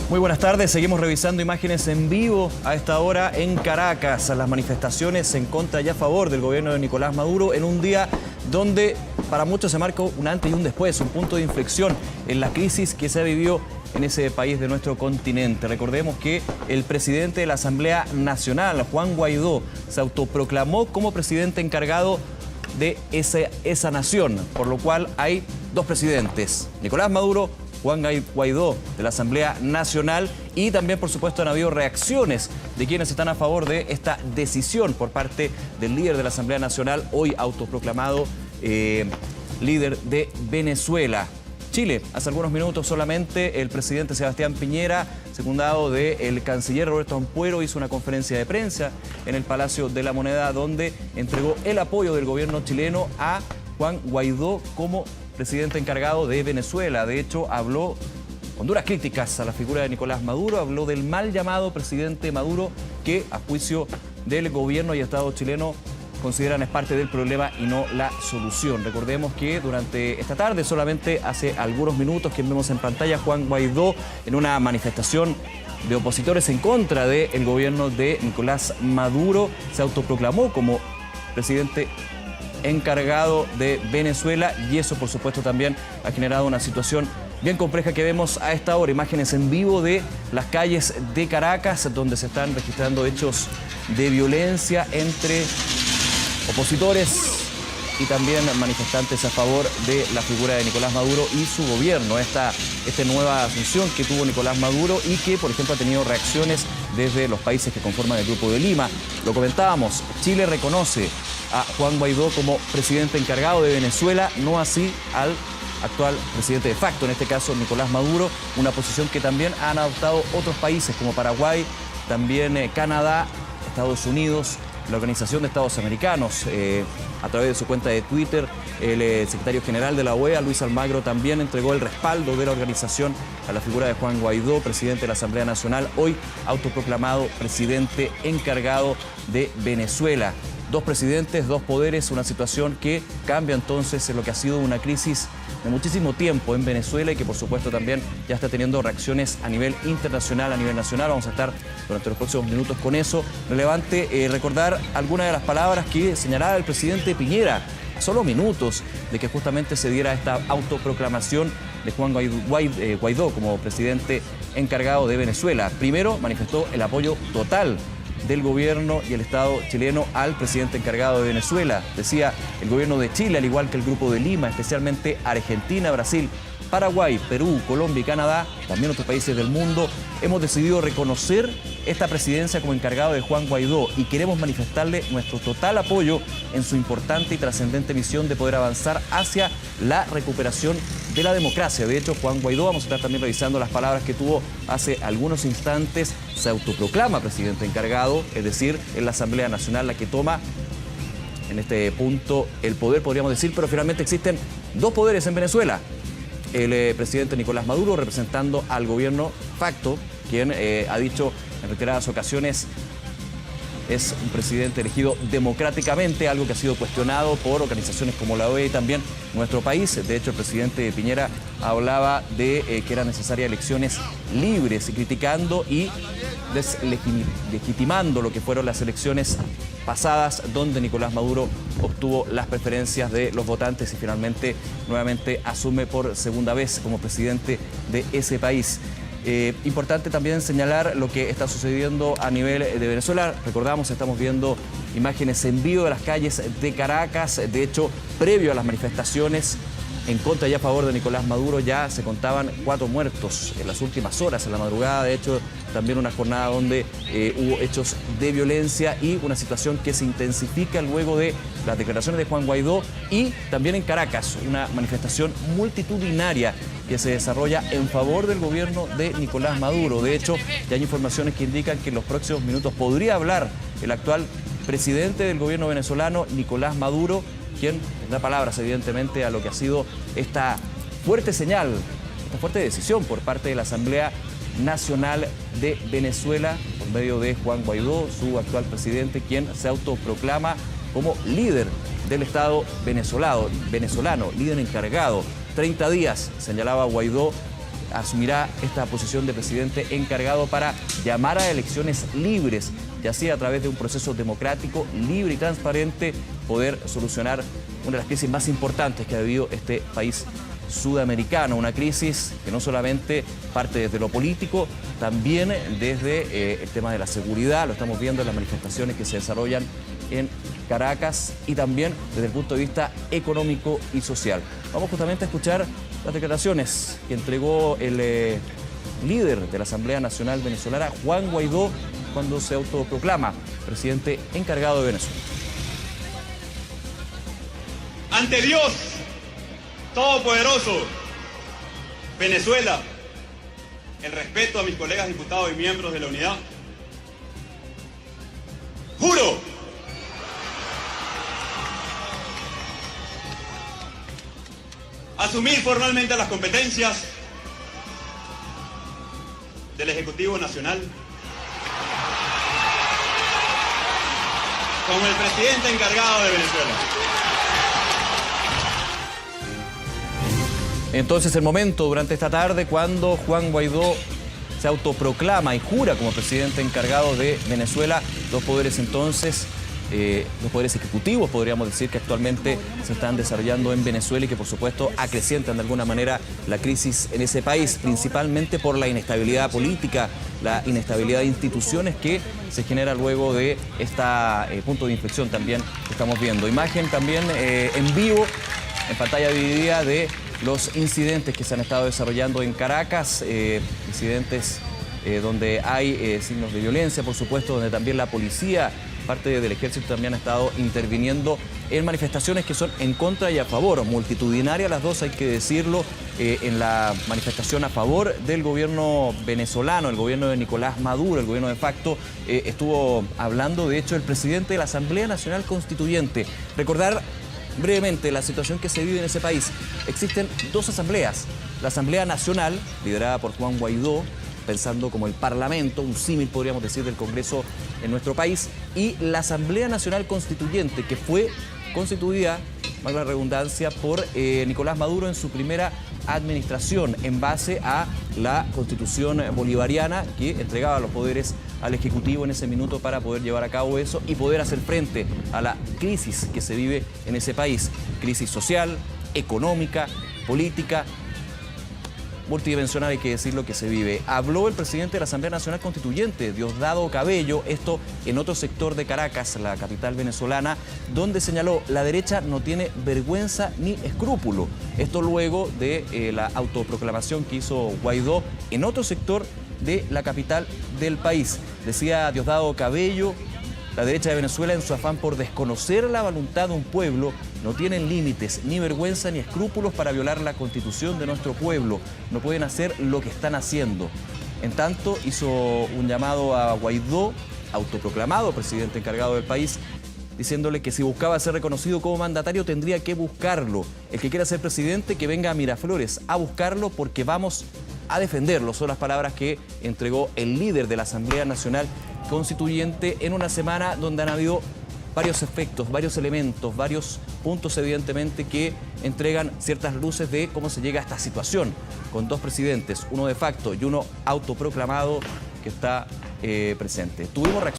Muy buenas tardes, seguimos revisando imágenes en vivo a esta hora en Caracas. Las manifestaciones en contra y a favor del gobierno de Nicolás Maduro en un día donde para muchos se marca un antes y un después, un punto de inflexión en la crisis que se ha vivido en ese país de nuestro continente. Recordemos que el presidente de la Asamblea Nacional, Juan Guaidó, se autoproclamó como presidente encargado de esa nación, por lo cual hay dos presidentes, Nicolás Maduro, Juan Guaidó de la Asamblea Nacional, y también, por supuesto, han habido reacciones de quienes están a favor de esta decisión por parte del líder de la Asamblea Nacional, hoy autoproclamado líder de Venezuela. Chile, hace algunos minutos solamente, el presidente Sebastián Piñera, secundado del canciller Roberto Ampuero, hizo una conferencia de prensa en el Palacio de la Moneda, donde entregó el apoyo del gobierno chileno a Juan Guaidó como presidente encargado de Venezuela. De hecho, habló con duras críticas a la figura de Nicolás Maduro, habló del mal llamado presidente Maduro, que a juicio del gobierno y Estado chileno consideran es parte del problema y no la solución. Recordemos que durante esta tarde, solamente hace algunos minutos, quien vemos en pantalla, Juan Guaidó, en una manifestación de opositores en contra del gobierno de Nicolás Maduro, se autoproclamó como presidente encargado de Venezuela, y eso por supuesto también ha generado una situación bien compleja que vemos a esta hora. Imágenes en vivo de las calles de Caracas, donde se están registrando hechos de violencia entre opositores y también manifestantes a favor de la figura de Nicolás Maduro y su gobierno. Esta nueva asunción que tuvo Nicolás Maduro y que, por ejemplo, ha tenido reacciones desde los países que conforman el Grupo de Lima. Lo comentábamos, Chile reconoce a Juan Guaidó como presidente encargado de Venezuela, no así al actual presidente de facto, en este caso Nicolás Maduro, una posición que también han adoptado otros países como Paraguay, también Canadá, Estados Unidos, la Organización de Estados Americanos. A través de su cuenta de Twitter, el secretario general de la OEA, Luis Almagro, también entregó el respaldo de la organización a la figura de Juan Guaidó, presidente de la Asamblea Nacional, hoy autoproclamado presidente encargado de Venezuela. Dos presidentes, dos poderes, una situación que cambia entonces en lo que ha sido una crisis de muchísimo tiempo en Venezuela y que por supuesto también ya está teniendo reacciones a nivel internacional, a nivel nacional. Vamos a estar durante los próximos minutos con eso. Relevante recordar algunas de las palabras que señalaba el presidente Piñera a solo minutos de que justamente se diera esta autoproclamación de Juan Guaidó como presidente encargado de Venezuela. Primero manifestó el apoyo total del gobierno y el Estado chileno al presidente encargado de Venezuela. Decía, el gobierno de Chile, al igual que el Grupo de Lima, especialmente Argentina, Brasil, Paraguay, Perú, Colombia y Canadá, también otros países del mundo, hemos decidido reconocer esta presidencia como encargado de Juan Guaidó y queremos manifestarle nuestro total apoyo en su importante y trascendente misión de poder avanzar hacia la recuperación de la democracia. De hecho, Juan Guaidó, vamos a estar también revisando las palabras que tuvo hace algunos instantes, se autoproclama presidente encargado, es decir, es la Asamblea Nacional la que toma en este punto el poder, podríamos decir, pero finalmente existen dos poderes en Venezuela. El presidente Nicolás Maduro representando al gobierno facto, quien ha dicho en reiteradas ocasiones es un presidente elegido democráticamente, algo que ha sido cuestionado por organizaciones como la OEA y también nuestro país. De hecho, el presidente Piñera hablaba de que eran necesarias elecciones libres, y criticando y deslegitimando lo que fueron las elecciones pasadas, donde Nicolás Maduro obtuvo las preferencias de los votantes y finalmente nuevamente asume por segunda vez como presidente de ese país. Importante también señalar lo que está sucediendo a nivel de Venezuela. Recordamos, estamos viendo imágenes en vivo de las calles de Caracas. De hecho, previo a las manifestaciones en contra y a favor de Nicolás Maduro, ya se contaban 4 muertos en las últimas horas, en la madrugada. De hecho, también una jornada donde hubo hechos de violencia y una situación que se intensifica luego de las declaraciones de Juan Guaidó, y también en Caracas, una manifestación multitudinaria que se desarrolla en favor del gobierno de Nicolás Maduro. De hecho, ya hay informaciones que indican que en los próximos minutos podría hablar el actual presidente del gobierno venezolano, Nicolás Maduro, quien da palabras evidentemente a lo que ha sido esta fuerte señal, esta fuerte decisión por parte de la Asamblea Nacional de Venezuela, por medio de Juan Guaidó, su actual presidente, quien se autoproclama como líder del Estado venezolano, líder encargado. 30 días, señalaba Guaidó, asumirá esta posición de presidente encargado para llamar a elecciones libres y así a través de un proceso democrático, libre y transparente poder solucionar una de las crisis más importantes que ha vivido este país sudamericano, una crisis que no solamente parte desde lo político, también desde el tema de la seguridad, lo estamos viendo en las manifestaciones que se desarrollan en Caracas y también desde el punto de vista económico y social. Vamos justamente a escuchar las declaraciones que entregó el líder de la Asamblea Nacional Venezolana, Juan Guaidó, cuando se autoproclama presidente encargado de Venezuela. Ante Dios Todopoderoso, Venezuela, el respeto a mis colegas diputados y miembros de la unidad, juro asumir formalmente las competencias del Ejecutivo Nacional como el presidente encargado de Venezuela. Entonces el momento durante esta tarde cuando Juan Guaidó se autoproclama y jura como presidente encargado de Venezuela, los poderes entonces, los poderes ejecutivos podríamos decir que actualmente se están desarrollando en Venezuela y que por supuesto acrecientan de alguna manera la crisis en ese país, principalmente por la inestabilidad política, la inestabilidad de instituciones que se genera luego de este punto de inflexión también que estamos viendo. Imagen también en vivo, en pantalla dividida de los incidentes que se han estado desarrollando en Caracas, incidentes donde hay signos de violencia, por supuesto, donde también la policía, parte del ejército también ha estado interviniendo en manifestaciones que son en contra y a favor, multitudinarias las dos, hay que decirlo, en la manifestación a favor del gobierno venezolano, el gobierno de Nicolás Maduro, el gobierno de facto, estuvo hablando, de hecho, el presidente de la Asamblea Nacional Constituyente. Recordar brevemente la situación que se vive en ese país. Existen dos asambleas. La Asamblea Nacional, liderada por Juan Guaidó, pensando como el Parlamento, un símil podríamos decir del Congreso en nuestro país, y la Asamblea Nacional Constituyente, que fue constituida, valga la redundancia, por Nicolás Maduro en su primera administración, en base a la Constitución bolivariana que entregaba los poderes al Ejecutivo en ese minuto para poder llevar a cabo eso y poder hacer frente a la crisis que se vive en ese país. Crisis social, económica, política, multidimensional, hay que decir lo que se vive. Habló el presidente de la Asamblea Nacional Constituyente, Diosdado Cabello, esto en otro sector de Caracas, la capital venezolana, donde señaló: la derecha no tiene vergüenza ni escrúpulo. Esto luego de la autoproclamación que hizo Guaidó en otro sector de la capital del país. Decía Diosdado Cabello: la derecha de Venezuela, en su afán por desconocer la voluntad de un pueblo, no tienen límites, ni vergüenza ni escrúpulos para violar la constitución de nuestro pueblo. No pueden hacer lo que están haciendo. En tanto, hizo un llamado a Guaidó, autoproclamado presidente encargado del país, diciéndole que si buscaba ser reconocido como mandatario tendría que buscarlo. El que quiera ser presidente, que venga a Miraflores a buscarlo, porque vamos a defenderlo. Son las palabras que entregó el líder de la Asamblea Nacional Constituyente en una semana donde han habido varios efectos, varios elementos, varios puntos evidentemente que entregan ciertas luces de cómo se llega a esta situación, con dos presidentes, uno de facto y uno autoproclamado que está presente. Tuvimos reacciones.